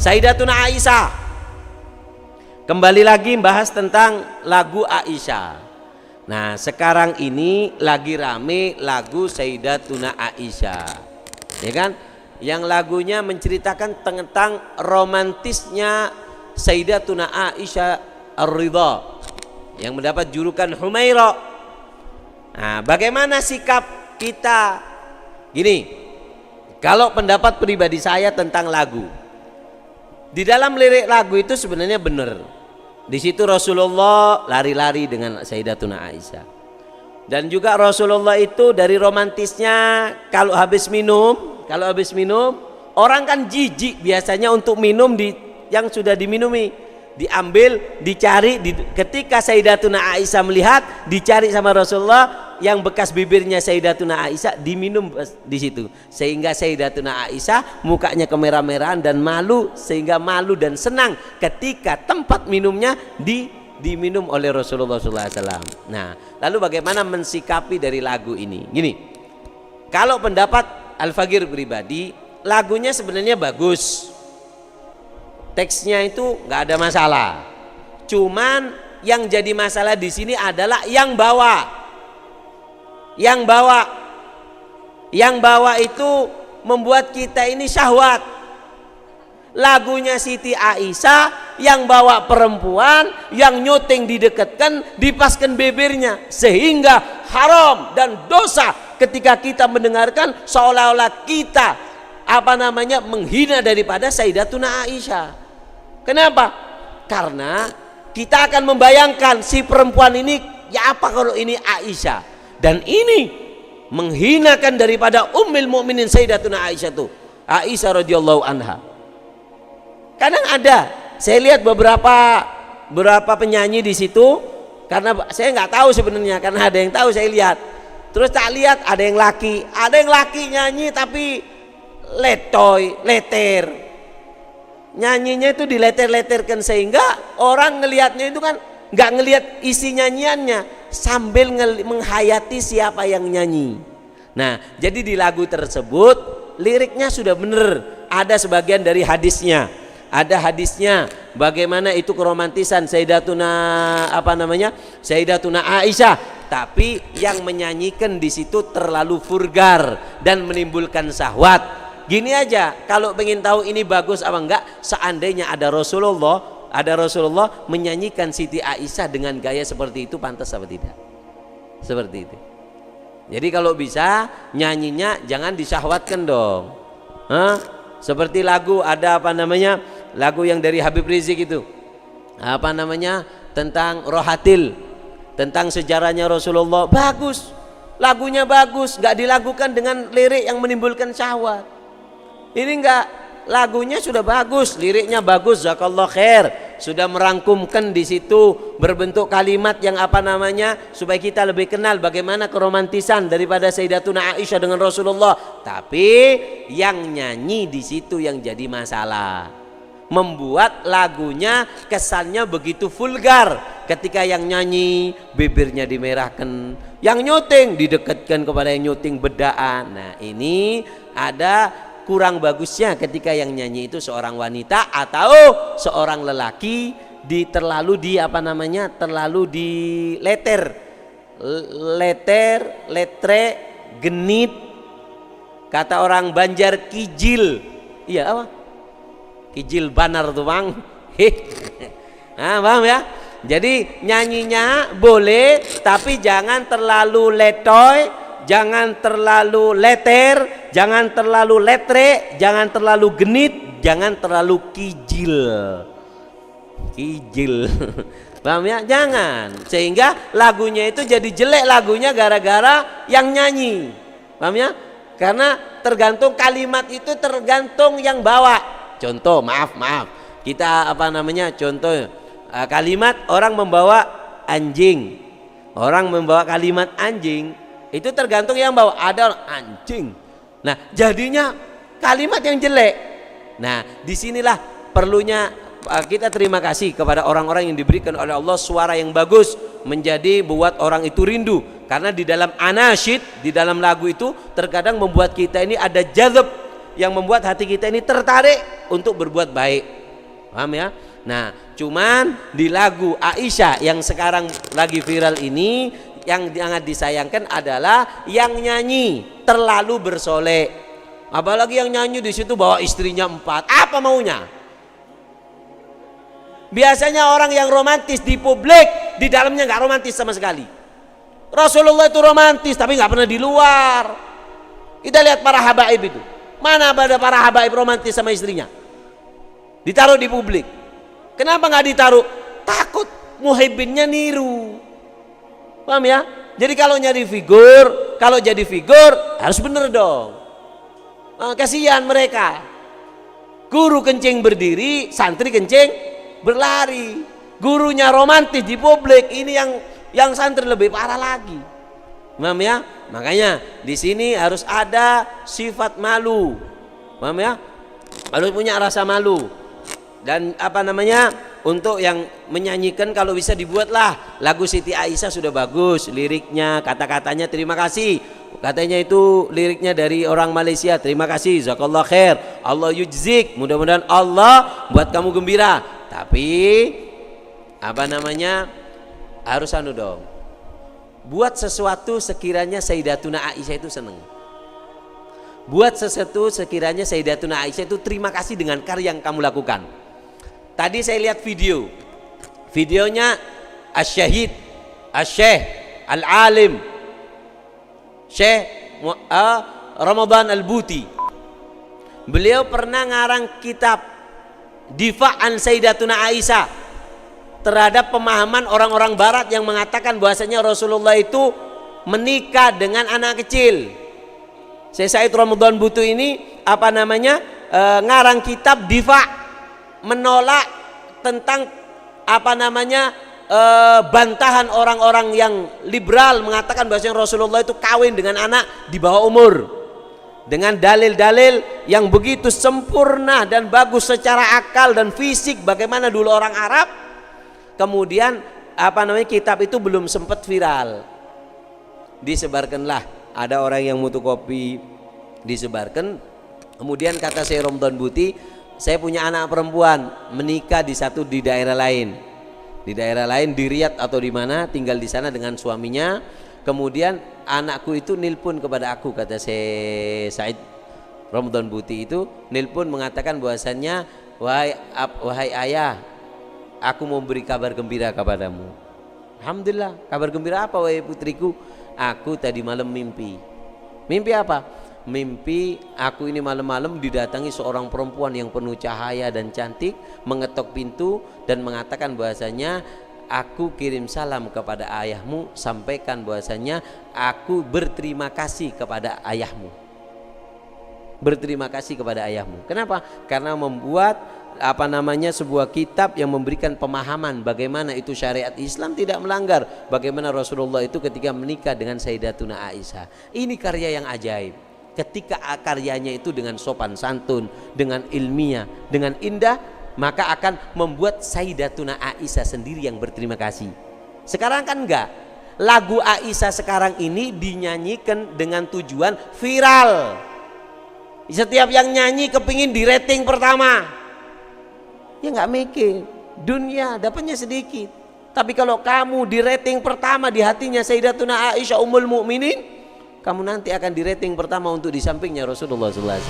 Sayyidatuna Aisyah. Kembali lagi bahas tentang lagu Aisyah. Nah, sekarang ini lagi rame lagu Sayyidatuna Aisyah, ya kan? Yang lagunya menceritakan tentang romantisnya Sayyidatuna Aisyah Ar-Ridha yang mendapat julukan Humaira. Nah, bagaimana sikap kita? Gini, kalau pendapat pribadi saya tentang lagu, di dalam lirik lagu itu sebenarnya benar. Di situ Rasulullah lari-lari dengan Sayyidatuna Aisyah. Dan juga Rasulullah itu dari romantisnya kalau habis minum orang kan jijik biasanya untuk minum yang sudah diminumi. Diambil, dicari, ketika Sayyidatuna Aisyah melihat, dicari sama Rasulullah yang bekas bibirnya Sayyidatuna Aisyah diminum di situ, sehingga Sayyidatuna Aisyah mukanya kemerah-merahan dan malu, sehingga malu dan senang ketika tempat minumnya diminum oleh Rasulullah SAW. Nah, lalu bagaimana mensikapi dari lagu ini? Gini, kalau pendapat Al-Faqir pribadi, lagunya sebenarnya bagus. Teksnya itu nggak ada masalah. Cuman yang jadi masalah di sini adalah yang bawa. Yang bawa itu membuat kita ini syahwat. Lagunya Siti Aisyah yang bawa perempuan, yang nyuting didekatkan, dipaskan bibirnya, sehingga haram dan dosa ketika kita mendengarkan, seolah-olah kita menghina daripada Sayyidatuna Aisyah. Kenapa? Karena kita akan membayangkan si perempuan ini, ya apa kalau ini Aisyah, dan ini menghinakan daripada Ummul Mukminin Sayyidatuna Aisyah tuh, Aisyah radhiyallahu anha. Kadang ada, saya lihat beberapa penyanyi di situ, karena saya nggak tahu sebenarnya, karena ada yang tahu saya lihat. Terus tak lihat ada yang laki nyanyi tapi leter. Nyanyinya itu dileter-leterkan sehingga orang ngelihatnya itu kan nggak ngelihat isi nyanyiannya, sambil menghayati siapa yang nyanyi. Nah, jadi di lagu tersebut liriknya sudah benar, ada sebagian dari hadisnya. Ada hadisnya bagaimana itu keromantisan Sayyidatuna Aisyah, tapi yang menyanyikan di situ terlalu vulgar dan menimbulkan syahwat. Gini aja, kalau pengen tahu ini bagus apa enggak, seandainya ada Rasulullah menyanyikan Siti Aisyah dengan gaya seperti itu, pantas apa tidak? Seperti itu. Jadi kalau bisa nyanyinya jangan disyahwatkan dong. Seperti lagu lagu yang dari Habib Rizik itu. Tentang Rohatil, tentang sejarahnya Rasulullah, bagus. Lagunya bagus, enggak dilakukan dengan lirik yang menimbulkan syahwat. Ini enggak, lagunya sudah bagus, liriknya bagus, jazakallah khair, sudah merangkumkan di situ berbentuk kalimat yang supaya kita lebih kenal bagaimana keromantisan daripada Sayyidatuna Aisyah dengan Rasulullah. Tapi yang nyanyi di situ yang jadi masalah, membuat lagunya kesannya begitu vulgar. Ketika yang nyanyi bibirnya dimerahkan, yang nyuting didekatkan kepada yang nyuting bedaan. Nah, ini ada kurang bagusnya ketika yang nyanyi itu seorang wanita atau seorang lelaki terlalu letre, genit, kata orang Banjar kijil. Iya apa? Kijil banar tuh bang. Paham ya? Jadi nyanyinya boleh, tapi jangan terlalu letoy, jangan terlalu leter, jangan terlalu letre, jangan terlalu genit, jangan terlalu kijil. Paham ya? Jangan, sehingga lagunya itu jadi jelek lagunya gara-gara yang nyanyi. Paham ya? Karena tergantung kalimat itu, tergantung yang bawa. Contoh, maaf, kita contoh kalimat orang membawa anjing, orang membawa kalimat anjing, itu tergantung yang bawa. Ada anjing, nah jadinya kalimat yang jelek. Nah, disinilah perlunya kita terima kasih kepada orang-orang yang diberikan oleh Allah suara yang bagus, menjadi buat orang itu rindu. Karena di dalam anasyid, di dalam lagu itu terkadang membuat kita ini ada jazab, yang membuat hati kita ini tertarik untuk berbuat baik. Paham ya? Nah, cuman di lagu Aisyah yang sekarang lagi viral ini, yang sangat disayangkan adalah yang nyanyi terlalu bersolek. Apalagi yang nyanyi di situ bawa istrinya 4. Apa maunya? Biasanya orang yang romantis di publik, di dalamnya nggak romantis sama sekali. Rasulullah itu romantis tapi nggak pernah di luar. Kita lihat para habaib itu. Mana ada para habaib romantis sama istrinya? Ditaruh di publik. Kenapa nggak ditaruh? Takut muhibbinnya niru. Paham ya? Jadi kalau nyari figur, kalau jadi figur harus bener dong. Kasihan mereka. Guru kencing berdiri, santri kencing berlari. Gurunya romantis di publik, ini yang santri lebih parah lagi. Paham ya? Makanya di sini harus ada sifat malu. Paham ya? Harus punya rasa malu. Dan untuk yang menyanyikan kalau bisa dibuatlah lagu Siti Aisyah, sudah bagus liriknya, kata-katanya, terima kasih. Katanya itu liriknya dari orang Malaysia, terima kasih, jazakallah khair, Allah yujzik, mudah-mudahan Allah buat kamu gembira. Tapi harus dong, buat sesuatu sekiranya Sayyidatuna Aisyah itu senang. Buat sesuatu sekiranya Sayyidatuna Aisyah itu terima kasih dengan karya yang kamu lakukan. Tadi saya lihat videonya Asy-Syahid, Asy-Syekh Al-Alim Syekh Ramadan Al-Buti. Beliau pernah ngarang kitab Difa'an Sayyidatuna Aisyah terhadap pemahaman orang-orang barat yang mengatakan bahwasanya Rasulullah itu menikah dengan anak kecil. Syekh Said Ramadan Buti ini ngarang kitab Difa', menolak tentang bantahan orang-orang yang liberal mengatakan bahwa Rasulullah itu kawin dengan anak di bawah umur, dengan dalil-dalil yang begitu sempurna dan bagus secara akal dan fisik bagaimana dulu orang Arab. Kemudian kitab itu belum sempat viral, disebarkanlah, ada orang yang mutu-kopi, disebarkan. Kemudian kata Syekh Ramadan Buti, saya punya anak perempuan menikah di daerah lain, di Riyadh atau di mana, tinggal di sana dengan suaminya. Kemudian anakku itu nilpun kepada aku, kata Syekh Said Ramadan Buti itu nilpun mengatakan bahwasannya, wahai ayah, aku mau beri kabar gembira kepadamu. Alhamdulillah, kabar gembira apa wahai putriku? Aku tadi malam mimpi. Mimpi apa? Mimpi aku ini malam-malam didatangi seorang perempuan yang penuh cahaya dan cantik, mengetok pintu dan mengatakan bahwasanya, aku kirim salam kepada ayahmu, sampaikan bahwasanya aku berterima kasih kepada ayahmu. Berterima kasih kepada ayahmu. Kenapa? Karena membuat sebuah kitab yang memberikan pemahaman bagaimana itu syariat Islam tidak melanggar, bagaimana Rasulullah itu ketika menikah dengan Sayyidatuna Aisyah. Ini karya yang ajaib. Ketika karyanya itu dengan sopan santun, dengan ilmiah, dengan indah, maka akan membuat Sayyidatuna Aisyah sendiri yang berterima kasih. Sekarang kan enggak. Lagu Aisyah sekarang ini dinyanyikan dengan tujuan viral. Setiap yang nyanyi kepingin di rating pertama. Ya enggak mikir, dunia dapatnya sedikit. Tapi kalau kamu di rating pertama di hatinya Sayyidatuna Aisyah Ummul Mukminin, kamu nanti akan di rating pertama untuk di sampingnya Rasulullah SAW.